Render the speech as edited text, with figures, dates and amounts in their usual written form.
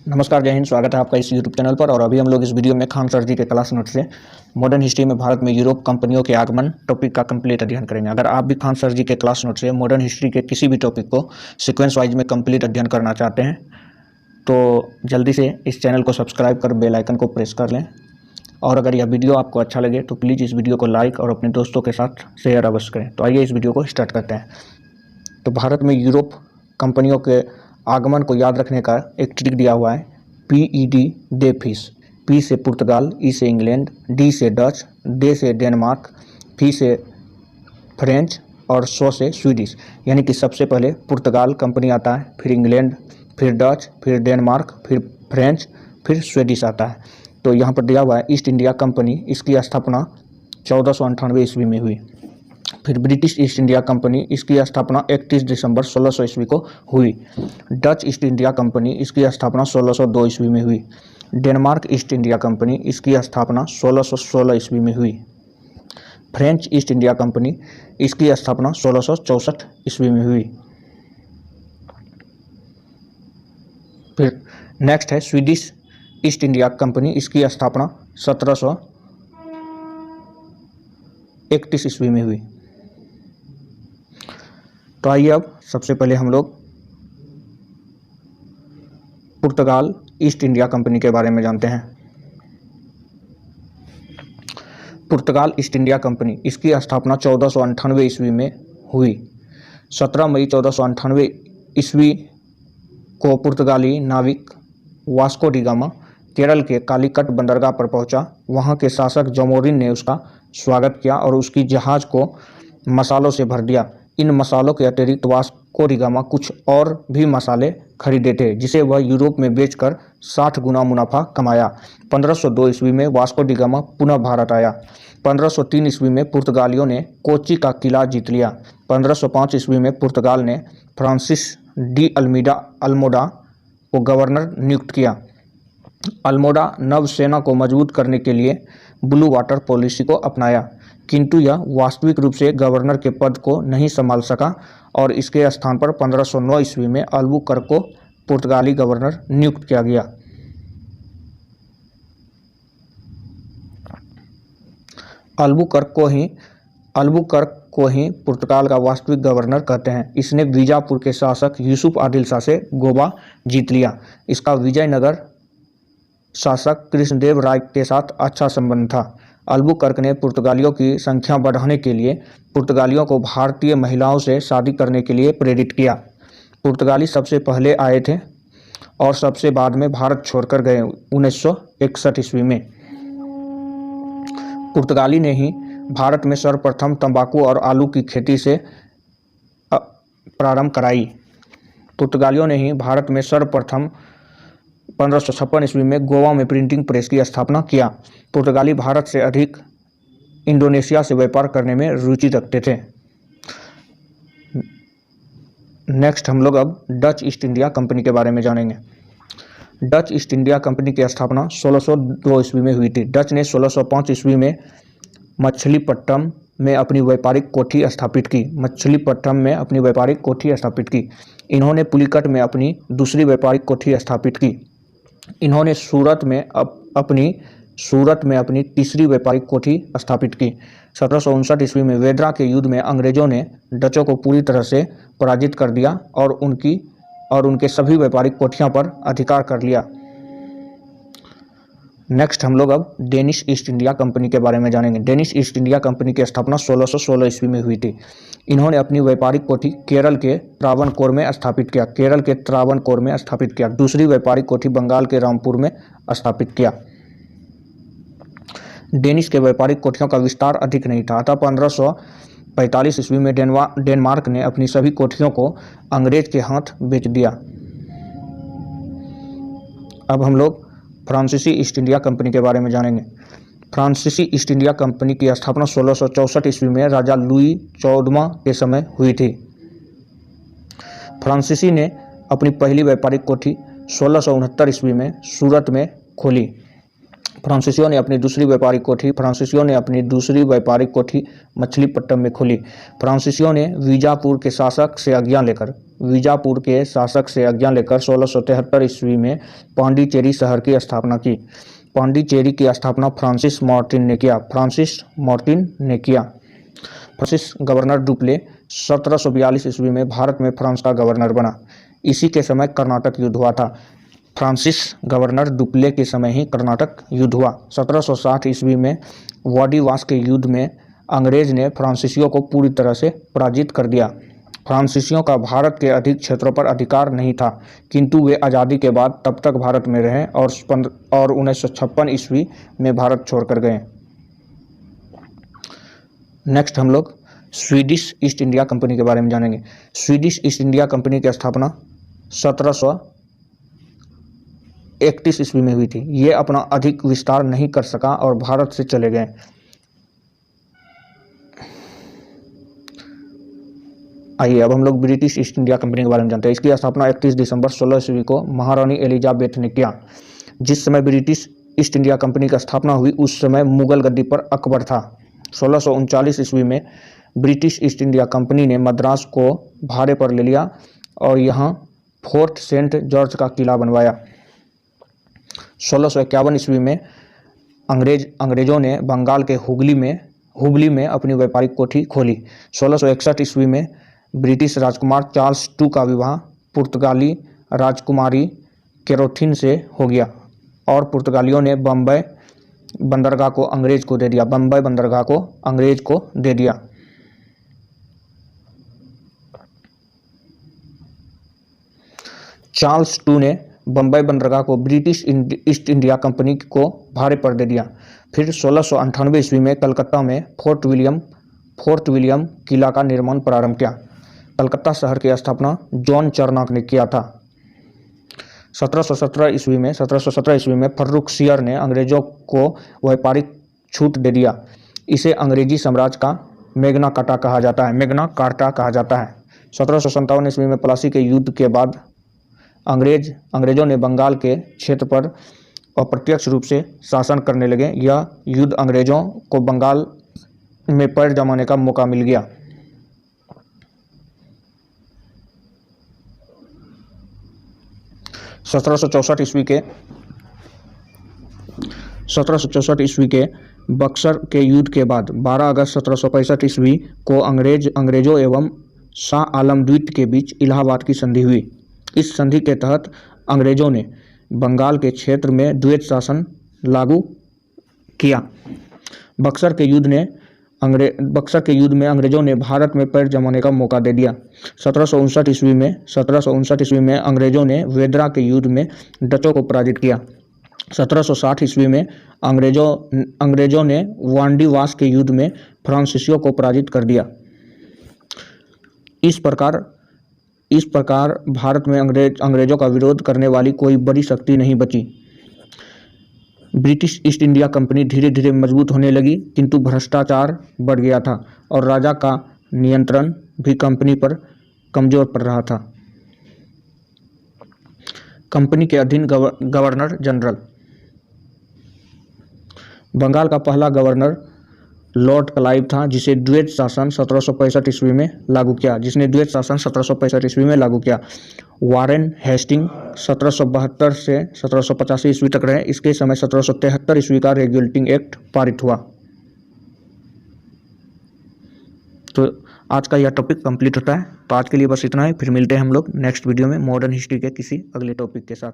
नमस्कार, जय हिंद। स्वागत है आपका इस यूट्यूब चैनल पर। और अभी हम लोग इस वीडियो में खान सर जी के क्लास नोट से मॉडर्न हिस्ट्री में भारत में यूरोप कंपनियों के आगमन टॉपिक का कंप्लीट अध्ययन करेंगे। अगर आप भी खान सर जी के क्लास नोट से मॉडर्न हिस्ट्री के किसी भी टॉपिक को सीक्वेंस वाइज में कंप्लीट अध्ययन करना चाहते हैं तो जल्दी से इस चैनल को सब्सक्राइब कर बेल आइकन को प्रेस कर लें। और अगर यह वीडियो आपको अच्छा लगे तो प्लीज़ इस वीडियो को लाइक और अपने दोस्तों के साथ शेयर अवश्य करें। तो आइए इस वीडियो को स्टार्ट करते हैं। तो भारत में यूरोप कंपनियों के आगमन को याद रखने का एक ट्रिक दिया हुआ है। PED day fish. P से पुर्तगाल, E से इंग्लैंड, D से डच, D से डेनमार्क, F से फ्रेंच और S से स्वीडिश। यानी कि सबसे पहले पुर्तगाल कंपनी आता है, फिर इंग्लैंड, फिर डच, फिर डेनमार्क, फिर फ्रेंच, फिर स्वीडिश आता है। तो यहाँ पर दिया हुआ है ईस्ट इंडिया कंपनी, इसकी स्थापना 1498 ईस्वी में हुई। फिर ब्रिटिश ईस्ट इंडिया कंपनी, इसकी स्थापना 31 दिसंबर 1600 ईस्वी को हुई। डच ईस्ट इंडिया कंपनी, इसकी स्थापना 1602 ईस्वी में हुई। डेनमार्क ईस्ट इंडिया कंपनी, इसकी स्थापना 1616 ईस्वी में हुई। फ्रेंच ईस्ट इंडिया कंपनी, इसकी स्थापना 1664 ईस्वी में हुई। फिर नेक्स्ट है स्वीडिश ईस्ट इंडिया कंपनी, इसकी स्थापना 1731 ईस्वी में हुई। तो आइए अब सबसे पहले हम लोग पुर्तगाल ईस्ट इंडिया कंपनी के बारे में जानते हैं। पुर्तगाल ईस्ट इंडिया कंपनी, इसकी स्थापना 1498 ईस्वी में हुई। 17 मई 1498 ईस्वी को पुर्तगाली नाविक वास्को डी गामा केरल के कालीकट बंदरगाह पर पहुंचा। वहां के शासक जमोरिन ने उसका स्वागत किया और उसकी जहाज को मसालों से भर दिया। इन मसालों के अतिरिक्त वास्को डी गामा कुछ और भी मसाले खरीदे थे, जिसे वह यूरोप में बेचकर 60 गुना मुनाफा कमाया। 1502 ईस्वी में वास्को डी गामा पुनः भारत आया। 1503 ईस्वी में पुर्तगालियों ने कोच्चि का किला जीत लिया। 1505 ईस्वी में पुर्तगाल ने फ्रांसिस डी अल्मोडा को गवर्नर नियुक्त किया। अल्मोडा नौसेना को मजबूत करने के लिए ब्लू वाटर पॉलिसी को अपनाया, किंतु यह वास्तविक रूप से गवर्नर के पद को नहीं संभाल सका और इसके स्थान पर 1509 ईस्वी में अल्बुकर्क को पुर्तगाली गवर्नर नियुक्त किया गया। अल्बुकर्क को ही पुर्तगाल का वास्तविक गवर्नर कहते हैं। इसने बीजापुर के शासक यूसुफ आदिल शाह से गोवा जीत लिया। इसका विजयनगर शासक कृष्णदेव राय के साथ अच्छा संबंध था। अल्बुकर्क ने पुर्तगालियों की संख्या बढ़ाने के लिए पुर्तगालियों को भारतीय महिलाओं से शादी करने के लिए प्रेरित किया। पुर्तगाली सबसे पहले आए थे और सबसे बाद में भारत छोड़कर गए 1961 ईस्वी में। पुर्तगाली ने ही भारत में सर्वप्रथम तंबाकू और आलू की खेती से प्रारंभ कराई। पुर्तगालियों ने ही भारत में सर्वप्रथम 1556 ईस्वी में गोवा में प्रिंटिंग प्रेस की स्थापना किया। पुर्तगाली भारत से अधिक इंडोनेशिया से व्यापार करने में रुचि रखते थे। नेक्स्ट हम लोग अब डच ईस्ट इंडिया कंपनी के बारे में जानेंगे। डच ईस्ट इंडिया कंपनी की स्थापना 1602 ईस्वी में हुई थी। डच ने 1605 ईस्वी में मछलीपट्टनम में अपनी व्यापारिक कोठी स्थापित की। इन्होंने पुलिकट में अपनी दूसरी व्यापारिक कोठी स्थापित की। इन्होंने सूरत में अपनी तीसरी व्यापारिक कोठी स्थापित की। 1759 ईस्वी में वेदरा के युद्ध में अंग्रेजों ने डचों को पूरी तरह से पराजित कर दिया और उनके सभी व्यापारिक कोठियों पर अधिकार कर लिया। नेक्स्ट हम लोग अब डेनिश ईस्ट इंडिया कंपनी के बारे में जानेंगे। डेनिश ईस्ट इंडिया कंपनी की स्थापना 1616 ईस्वी में हुई थी। इन्होंने अपनी व्यापारिक कोठी केरल के त्रावणकोर में स्थापित किया। दूसरी व्यापारिक कोठी बंगाल के रामपुर में स्थापित किया। डेनिश के व्यापारिक कोठियों का विस्तार अधिक नहीं था, अतः 1545 ईस्वी में डेनमार्क ने अपनी सभी कोठियों को अंग्रेज के हाथ बेच दिया। अब हम लोग फ्रांसीसी ईस्ट इंडिया कंपनी के बारे में जानेंगे। फ्रांसीसी ईस्ट इंडिया कंपनी की स्थापना 1664 ईस्वी में राजा लुई 14वां के समय हुई थी। फ्रांसीसी ने अपनी पहली व्यापारिक कोठी 1669 ईस्वी में सूरत में खोली। फ्रांसीसियों ने अपनी दूसरी व्यापारिक कोठी मछलीपट्टनम में खोली। फ्रांसीसियों ने बीजापुर के शासक से आज्ञा लेकर 1673 ईस्वी में पांडिचेरी शहर की स्थापना की। पांडिचेरी की स्थापना फ्रांसिस मार्टिन ने किया। फ्रांसिस गवर्नर डुप्ले 1742 ईस्वी में भारत में फ्रांस का गवर्नर बना। इसी के समय कर्नाटक युद्ध हुआ था। फ्रांसिस गवर्नर डुप्ले के समय ही कर्नाटक युद्ध हुआ। 1760 ईस्वी में वाडीवास के युद्ध में अंग्रेज ने फ्रांसीसियों को पूरी तरह से पराजित कर दिया। फ्रांसीसियों का भारत के अधिक क्षेत्रों पर अधिकार नहीं था, किंतु वे आज़ादी के बाद तब तक भारत में रहे और 1956 ईस्वी में भारत छोड़कर गए। नेक्स्ट हम लोग स्वीडिश ईस्ट इंडिया कंपनी के बारे में जानेंगे। स्वीडिश ईस्ट इंडिया कंपनी की स्थापना 1731 ईस्वी में हुई थी। ये अपना अधिक विस्तार नहीं कर सका और भारत से चले गए। आइए अब हम लोग ब्रिटिश ईस्ट इंडिया कंपनी के बारे में जानते हैं। इसकी स्थापना 31 दिसंबर 16 ईस्वी को महारानी एलिजाबेथ ने किया। जिस समय ब्रिटिश ईस्ट इंडिया कंपनी की स्थापना हुई उस समय मुगल गद्दी पर अकबर था। 1639 ईस्वी में ब्रिटिश ईस्ट इंडिया कंपनी ने मद्रास को भाड़े पर ले लिया और यहाँ फोर्ट सेंट जॉर्ज का किला बनवाया। 1651 ईस्वी में अंग्रेजों ने बंगाल के हुबली में अपनी व्यापारिक कोठी खोली। 1661 ईस्वी में ब्रिटिश राजकुमार चार्ल्स II का विवाह पुर्तगाली राजकुमारी कैरोथिन से हो गया और पुर्तगालियों ने बम्बई बंदरगाह को अंग्रेज को दे दिया। चार्ल्स II ने बम्बई बंदरगाह को ब्रिटिश ईस्ट इंडिया कंपनी को भाड़े पर दे दिया। फिर 1698 ईस्वी में कलकत्ता में फोर्ट विलियम किला का निर्माण प्रारंभ किया। कलकत्ता शहर की स्थापना जॉन चर्नॉक ने किया था। 1717 ईस्वी में फर्रुखसियर ने अंग्रेजों को व्यापारिक छूट दे दिया। इसे अंग्रेजी साम्राज्य का मैग्ना कार्टा कहा जाता है। 1757 ईस्वी में प्लासी के युद्ध के बाद अंग्रेजों ने बंगाल के क्षेत्र पर अप्रत्यक्ष रूप से शासन करने लगे। यह युद्ध अंग्रेजों को बंगाल में पैर जमाने का मौका मिल गया। 1764 ईस्वी के बक्सर के युद्ध के बाद 12 अगस्त 1765 ईस्वी को अंग्रेजों एवं शाह आलम द्वितीय के बीच इलाहाबाद की संधि हुई। इस संधि के तहत अंग्रेजों ने बंगाल के क्षेत्र में द्वैत शासन लागू किया। बक्सर के युद्ध में अंग्रेजों ने भारत में पैर जमाने का मौका दे दिया। 1759 ईस्वी में अंग्रेजों ने वेदरा के युद्ध में डचों को पराजित किया। 1760 ईस्वी में अंग्रेजों ने वांडीवास के युद्ध में फ्रांसीसियों को पराजित कर दिया। इस प्रकार भारत में अंग्रेजों का विरोध करने वाली कोई बड़ी शक्ति नहीं बची। ब्रिटिश ईस्ट इंडिया कंपनी धीरे धीरे मजबूत होने लगी, किंतु भ्रष्टाचार बढ़ गया था और राजा का नियंत्रण भी कंपनी पर कमजोर पड़ रहा था। कंपनी के अधीन गवर्नर जनरल। बंगाल का पहला गवर्नर लॉर्ड क्लाइव था, जिसने द्वैत शासन 1765 ईस्वी में लागू किया। वारेन हेस्टिंग 1772 से 1785 ईस्वी तक रहे। इसके समय 1773 ईस्वी का रेगुलेटिंग एक्ट पारित हुआ। तो आज का यह टॉपिक कंप्लीट होता है। तो आज के लिए बस इतना ही। फिर मिलते हैं हम लोग नेक्स्ट वीडियो में मॉडर्न हिस्ट्री के किसी अगले टॉपिक के साथ।